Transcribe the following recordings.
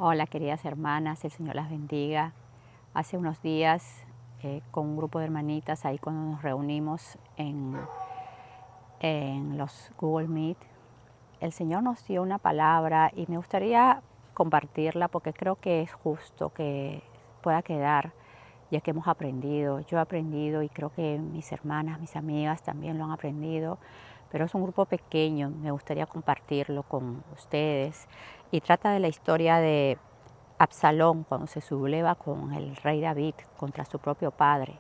Hola queridas hermanas, el Señor las bendiga. Hace unos días con un grupo de hermanitas, ahí cuando nos reunimos en los Google Meet, el Señor nos dio una palabra y me gustaría compartirla porque creo que es justo que pueda quedar, ya que hemos aprendido. Yo he aprendido y creo que mis hermanas, mis amigas también lo han aprendido, pero es un grupo pequeño, me gustaría compartirlo con ustedes. Y trata de la historia de Absalón cuando se subleva con el rey David contra su propio padre.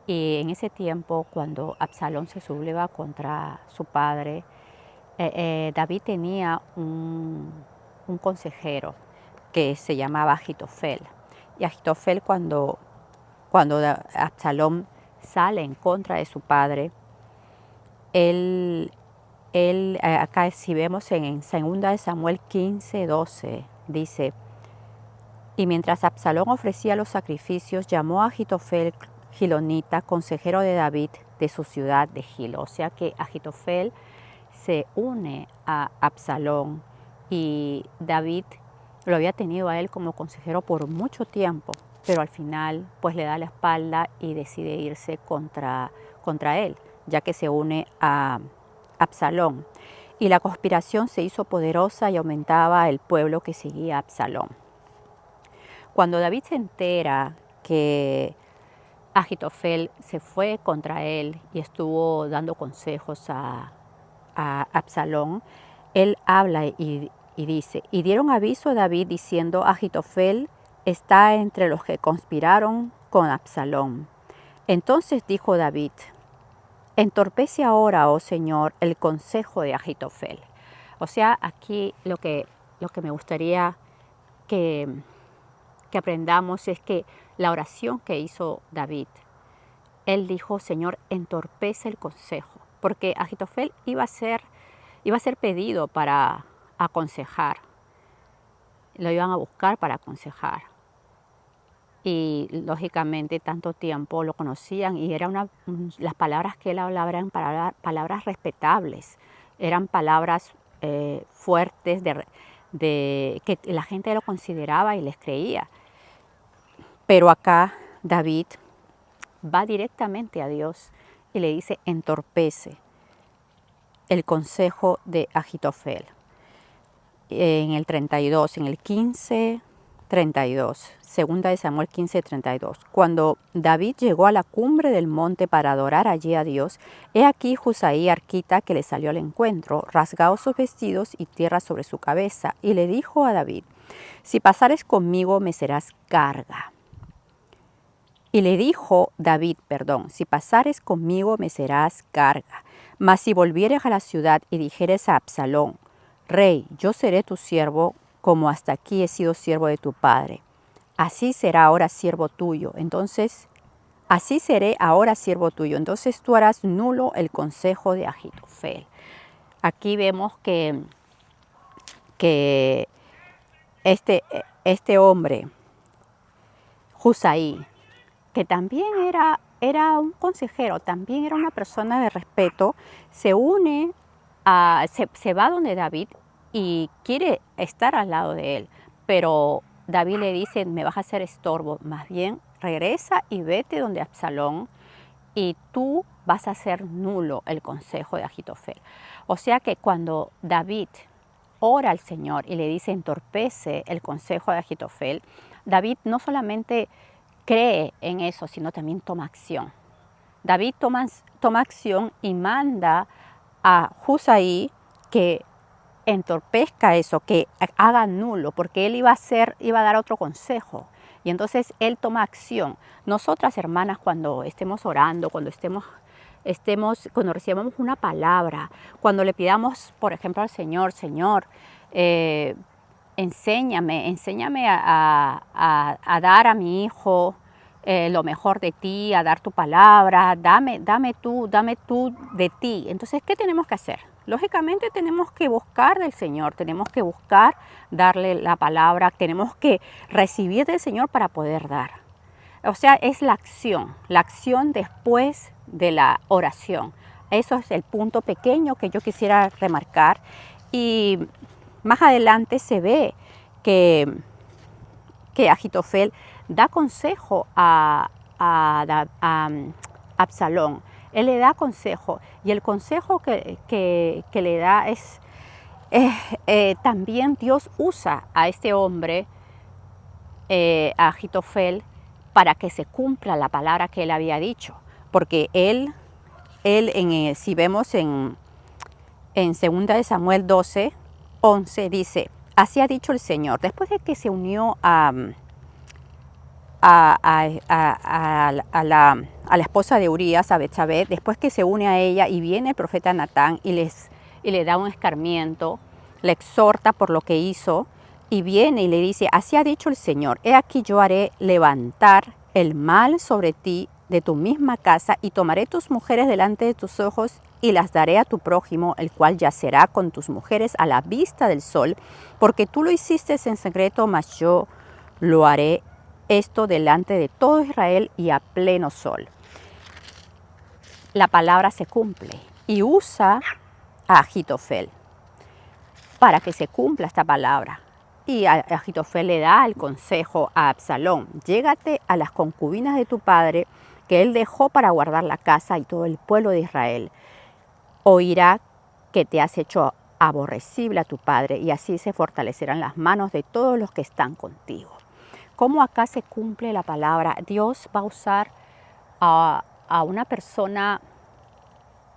Y en ese tiempo, cuando Absalón se subleva contra su padre, David tenía un consejero que se llamaba Agitofel. Y Agitofel, cuando Absalón sale en contra de su padre, acá si vemos en 2 Samuel 15:12, dice: y mientras Absalón ofrecía los sacrificios, llamó a Agitofel Gilonita, consejero de David, de su ciudad de Gilo. O sea que Agitofel se une a Absalón y David lo había tenido a él como consejero por mucho tiempo, pero al final pues le da la espalda y decide irse contra él, ya que se une a Absalón. Y la conspiración se hizo poderosa y aumentaba el pueblo que seguía a Absalón. Cuando David se entera que Agitofel se fue contra él y estuvo dando consejos a Absalón, él habla y dice: y dieron aviso a David diciendo: Agitofel está entre los que conspiraron con Absalón. Entonces dijo David: entorpece ahora, oh Señor, el consejo de Agitofel. O sea, aquí lo que me gustaría que aprendamos es que la oración que hizo David, él dijo: Señor, entorpece el consejo, porque Agitofel iba a ser pedido para aconsejar, lo iban a buscar para aconsejar. Y lógicamente tanto tiempo lo conocían y las palabras que él hablaba eran palabras respetables, eran palabras fuertes que la gente lo consideraba y les creía. Pero acá David va directamente a Dios y le dice: entorpece el consejo de Agitofel. En el 32, en el 15:32, 2 Samuel 15:32. Cuando David llegó a la cumbre del monte para adorar allí a Dios, he aquí Husaí arquita que le salió al encuentro, rasgado sus vestidos y tierra sobre su cabeza, y le dijo a David: si pasares conmigo me serás carga. Y le dijo David, si pasares conmigo me serás carga, mas si volvieres a la ciudad y dijeres a Absalón: Rey, yo seré tu siervo, como hasta aquí he sido siervo de tu padre, así será ahora siervo tuyo. Entonces tú harás nulo el consejo de Agitofel. Aquí vemos que este hombre, Husaí, que también era un consejero, también era una persona de respeto, se va donde David y quiere estar al lado de él, pero David le dice: me vas a hacer estorbo, más bien regresa y vete donde Absalón y tú vas a hacer nulo el consejo de Agitofel. O sea que cuando David ora al Señor y le dice: entorpece el consejo de Agitofel, David no solamente cree en eso, sino también toma acción. David toma acción y manda a Husaí que entorpezca eso, que haga nulo, porque él iba a dar otro consejo. Y entonces él toma acción. Nosotras, hermanas, cuando estemos orando, cuando recibamos una palabra, cuando le pidamos, por ejemplo, al Señor: Señor, enséñame a dar a mi hijo lo mejor de ti, a dar tu palabra, dame tú de ti. Entonces, ¿qué tenemos que hacer? Lógicamente tenemos que buscar del Señor, tenemos que buscar darle la palabra, tenemos que recibir del Señor para poder dar. O sea, es la acción después de la oración. Eso es el punto pequeño que yo quisiera remarcar. Y más adelante se ve que que Agitofel da consejo a Absalón. Él le da consejo y el consejo que le da es, también Dios usa a este hombre, a Agitofel, para que se cumpla la palabra que él había dicho. Porque si vemos en 2 de Samuel 12, 11, dice, así ha dicho el Señor, después de que se unió a la esposa de Urías, a Betsabé, después que se une a ella y viene el profeta Natán y le da un escarmiento, le exhorta por lo que hizo y viene y le dice, así ha dicho el Señor, he aquí yo haré levantar el mal sobre ti de tu misma casa y tomaré tus mujeres delante de tus ojos y las daré a tu prójimo, el cual yacerá con tus mujeres a la vista del sol, porque tú lo hiciste en secreto, mas yo lo haré esto delante de todo Israel y a pleno sol. La palabra se cumple y usa a Agitofel para que se cumpla esta palabra. Y Agitofel le da el consejo a Absalón, llégate a las concubinas de tu padre que él dejó para guardar la casa y todo el pueblo de Israel. Oirá que te has hecho aborrecible a tu padre y así se fortalecerán las manos de todos los que están contigo. ¿Cómo acá se cumple la palabra? Dios va a usar a una persona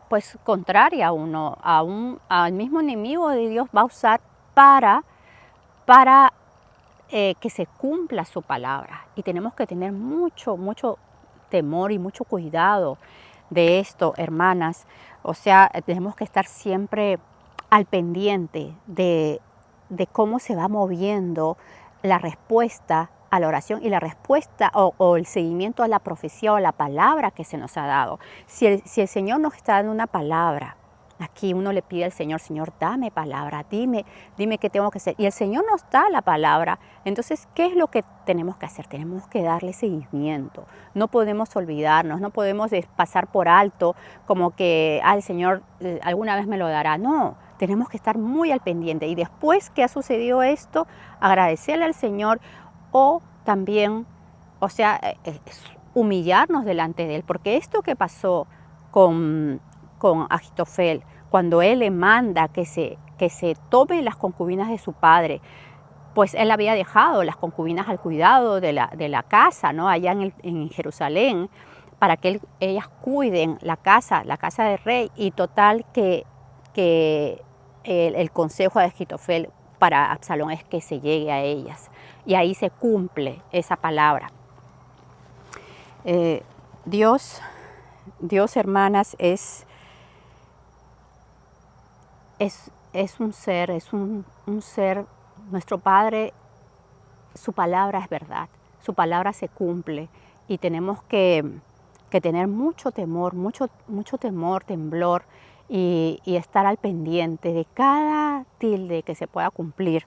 pues contraria a uno, al mismo enemigo de Dios va a usar para que se cumpla su palabra. Y tenemos que tener mucho temor y mucho cuidado de esto, hermanas. O sea, tenemos que estar siempre al pendiente de cómo se va moviendo la respuesta a la oración y la respuesta o el seguimiento a la profecía o a la palabra que se nos ha dado. Si el Señor nos está dando una palabra, aquí uno le pide al Señor, Señor, dame palabra, dime qué tengo que hacer. Y el Señor nos da la palabra. Entonces, ¿qué es lo que tenemos que hacer? Tenemos que darle seguimiento. No podemos olvidarnos, no podemos pasar por alto como que, el Señor alguna vez me lo dará. No, tenemos que estar muy al pendiente. Y después que ha sucedido esto, agradecerle al Señor o también, o sea, humillarnos delante de Él. Porque esto que pasó con Agitofel, cuando él le manda que se tome las concubinas de su padre, pues él había dejado las concubinas al cuidado de la casa, ¿no? Allá en Jerusalén, para que ellas cuiden la casa del rey, y total que el consejo de Agitofel para Absalón es que se llegue a ellas, y ahí se cumple esa palabra. Dios, hermanas, es un ser, nuestro Padre, su palabra es verdad, su palabra se cumple y tenemos que tener mucho temor, temblor y estar al pendiente de cada tilde que se pueda cumplir.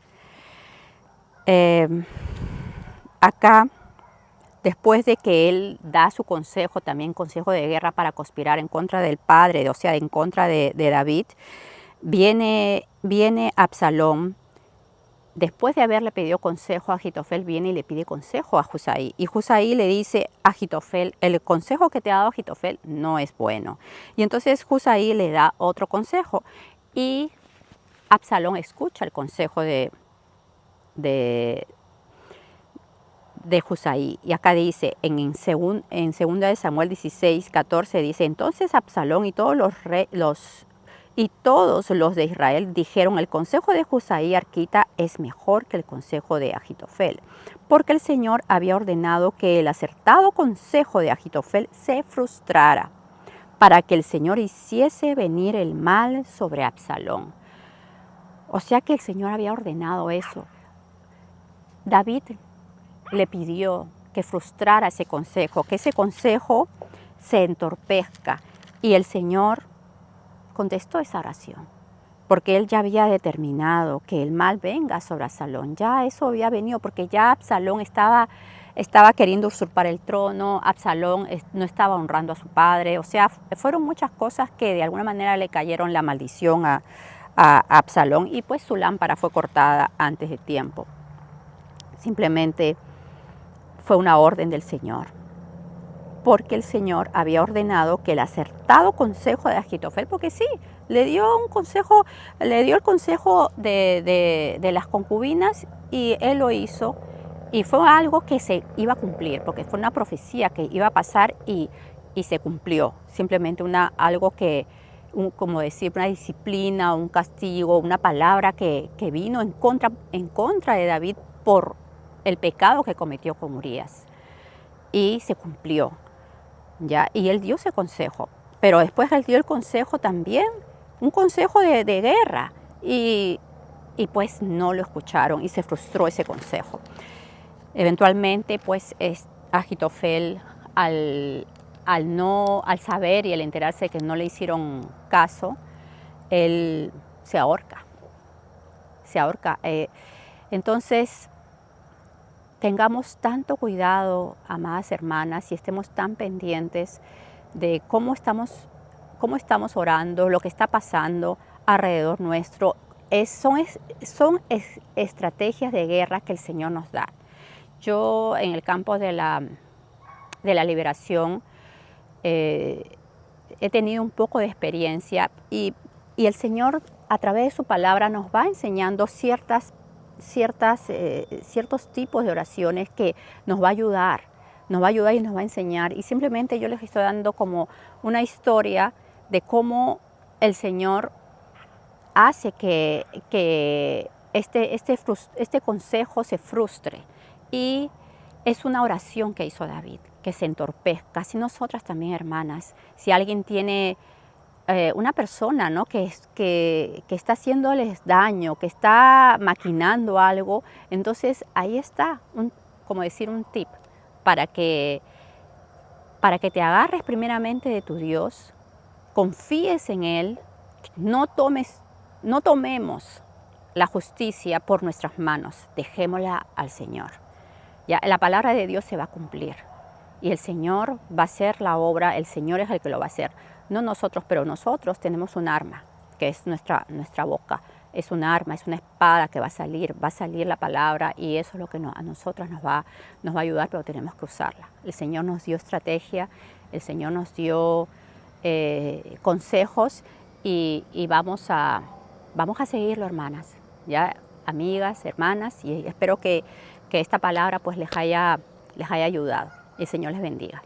Acá, después de que él da su consejo, también consejo de guerra para conspirar en contra del padre, o sea, en contra de David, viene Absalón, después de haberle pedido consejo a Agitofel, viene y le pide consejo a Husai. Y Husai le dice a Agitofel, el consejo que te ha dado Agitofel no es bueno. Y entonces Husai le da otro consejo. Y Absalón escucha el consejo de Husai. Y acá dice, en 2 de Samuel 16, 14, dice, entonces Absalón y todos los de Israel dijeron, el consejo de Husai arquita es mejor que el consejo de Agitofel, porque el Señor había ordenado que el acertado consejo de Agitofel se frustrara, para que el Señor hiciese venir el mal sobre Absalón. O sea que el Señor había ordenado eso. David le pidió que frustrara ese consejo, que ese consejo se entorpezca, y el Señor contestó esa oración, porque él ya había determinado que el mal venga sobre Absalón. Ya eso había venido, porque ya Absalón estaba queriendo usurpar el trono, Absalón no estaba honrando a su padre, o sea, fueron muchas cosas que de alguna manera le cayeron la maldición a Absalón, y pues su lámpara fue cortada antes de tiempo. Simplemente fue una orden del Señor, porque el Señor había ordenado que el acertado consejo de Agitofel, porque sí, le dio un consejo, le dio el consejo de las concubinas y él lo hizo, y fue algo que se iba a cumplir, porque fue una profecía que iba a pasar y se cumplió. Simplemente algo que, como decir, una disciplina, un castigo, una palabra que vino en contra de David por el pecado que cometió con Urías. Y se cumplió, ¿ya? Y él dio ese consejo. Pero después él dio el consejo también, un consejo de guerra. Y pues no lo escucharon y se frustró ese consejo. Eventualmente, pues Agitofel, al saber y al enterarse de que no le hicieron caso, él se ahorca. Se ahorca. Entonces, tengamos tanto cuidado, amadas hermanas, y estemos tan pendientes de cómo estamos orando, lo que está pasando alrededor nuestro. Son estrategias de guerra que el Señor nos da. Yo en el campo de la liberación he tenido un poco de experiencia y el Señor a través de su palabra nos va enseñando ciertos tipos de oraciones que nos va a ayudar y nos va a enseñar. Y simplemente yo les estoy dando como una historia de cómo el Señor hace que este consejo se frustre. Y es una oración que hizo David, que se entorpezca. Así nosotras también, hermanas, si alguien tiene una persona, ¿no?, que está haciéndoles daño, que está maquinando algo, entonces ahí está, como decir, un tip para que te agarres primeramente de tu Dios, confíes en Él, no tomemos la justicia por nuestras manos, dejémosla al Señor. Ya, la palabra de Dios se va a cumplir y el Señor va a hacer la obra, el Señor es el que lo va a hacer. No nosotros, pero nosotros tenemos un arma, que es nuestra boca. Es un arma, es una espada que va a salir la palabra y eso es lo que a nosotras nos va a ayudar, pero tenemos que usarla. El Señor nos dio estrategia, el Señor nos dio consejos y vamos a seguirlo, hermanas, ya, amigas, hermanas, y espero que esta palabra pues les haya ayudado. El Señor les bendiga.